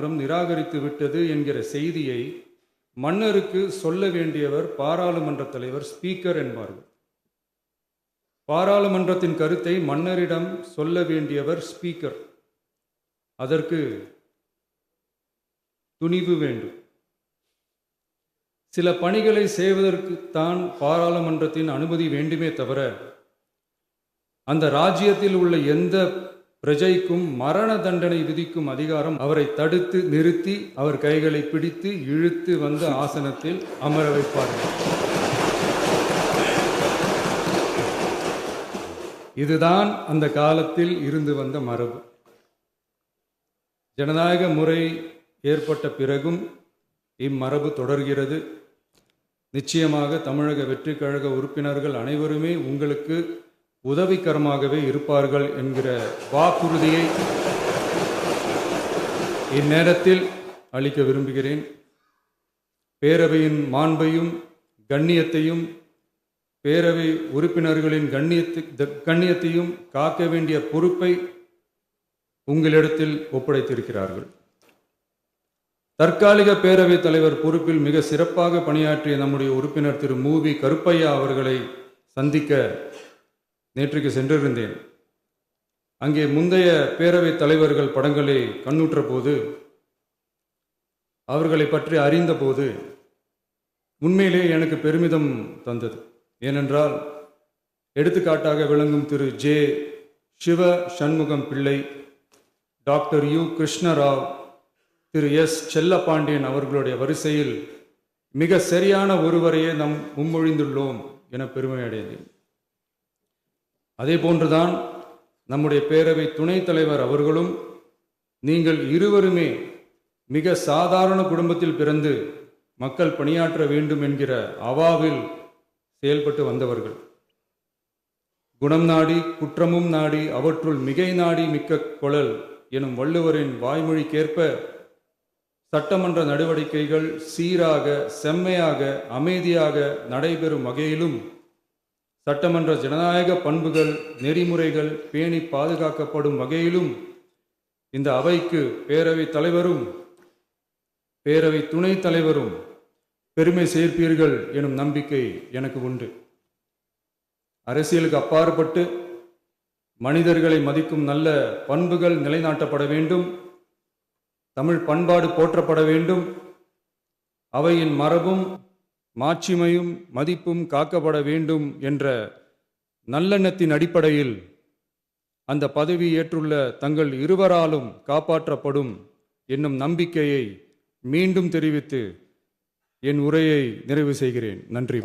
பாராளுமன்றம் நிராகரித்து விட்டது என்கிற செய்தியை மன்னருக்கு சொல்ல வேண்டியவர் பாராளுமன்ற தலைவர், ஸ்பீக்கர் என்பார்கள். பாராளுமன்றத்தின் கருத்தை மன்னரிடம் சொல்ல வேண்டியவர் ஸ்பீக்கர். அதற்கு துணிவு வேண்டும். சில பணிகளை செய்வதற்குத்தான் பாராளுமன்றத்தின் அனுமதி வேண்டுமே தவிர, அந்த ராஜ்யத்தில் உள்ள எந்த பிரஜைக்கும் மரண தண்டனை விதிக்கும் அதிகாரம் அவரை தடுத்து நிறுத்தி அவர் கைகளை பிடித்து இழுத்து வந்து ஆசனத்தில் அமர வைப்பார்கள். இதுதான் அந்த காலத்தில் இருந்து வந்த மரபு. ஜனநாயக முறை ஏற்பட்ட பிறகும் இம்மரபு தொடர்கிறது. நிச்சயமாக தமிழக வெற்றிக் கழக உறுப்பினர்கள் அனைவருமே உங்களுக்கு உதவிகரமாகவே இருப்பார்கள் என்கிற வாக்குறுதியை இந்நேரத்தில் அளிக்க விரும்புகிறேன். பேரவையின் மாண்பையும் கண்ணியத்தையும் பேரவை உறுப்பினர்களின் கண்ணியத்தையும் காக்க வேண்டிய பொறுப்பை உங்களிடத்தில் ஒப்படைத்திருக்கிறார்கள். தற்காலிக பேரவைத் தலைவர் பொறுப்பில் மிக சிறப்பாக பணியாற்றிய நம்முடைய உறுப்பினர் திரு மூவி கருப்பையா அவர்களை சந்திக்க நேற்றுக்கு சென்றிருந்தேன். அங்கே முந்தைய பேரவைத் தலைவர்கள் படங்களை கண்ணுற்ற போது, அவர்களை பற்றி அறிந்தபோது உண்மையிலே எனக்கு பெருமிதம் தந்தது. ஏனென்றால் எடுத்துக்காட்டாக விளங்கும் திரு ஜே சிவ சண்முகம் பிள்ளை, டாக்டர் யு கிருஷ்ணராவ், திரு எஸ் செல்லப்பாண்டியன் அவர்களுடைய வரிசையில் மிக சரியான ஒருவரையே நாம் முன்மொழிந்துள்ளோம் என பெருமை அடைந்தேன். அதே போன்றுதான் நம்முடைய பேரவை துணைத் தலைவர் அவர்களும் நீங்கள் இருவருமே மிக சாதாரண குடும்பத்தில் பிறந்து மக்கள் பணியாற்ற வேண்டும் என்கிற அவாவில் செயல்பட்டு வந்தவர்கள். குணம் நாடி குற்றமும் நாடி அவற்றுள் மிகை நாடி மிக்க கொளல் எனும் வள்ளுவரின் வாய்மொழிக்கேற்ப சட்டமன்ற நடவடிக்கைகள் சீராக, செம்மையாக, அமைதியாக நடைபெறும் வகையிலும் சட்டமன்ற ஜனநாயக பண்புகள் நெறிமுறைகள் பேணி பாதுகாக்கப்படும் வகையிலும் இந்த அவைக்கு பேரவை தலைவரும் பேரவை துணைத் தலைவரும் பெருமை சேர்ப்பீர்கள் எனும் நம்பிக்கை எனக்கு உண்டு. அரசியலுக்கு அப்பாற்பட்டு மனிதர்களை மதிக்கும் நல்ல பண்புகள் நிலைநாட்டப்பட வேண்டும். தமிழ் பண்பாடு போற்றப்பட வேண்டும். அவையின் மரபும் மாட்சிமையும் மதிப்பும் காக்கப்பட வேண்டும் என்ற நல்லெண்ணத்தின் அடிப்படையில் அந்த பதவி ஏற்றுள்ள தங்கள் இருவராலும் காப்பாற்றப்படும் என்னும் நம்பிக்கையை மீண்டும் தெரிவித்து என் உரையை நிறைவு செய்கிறேன். நன்றி.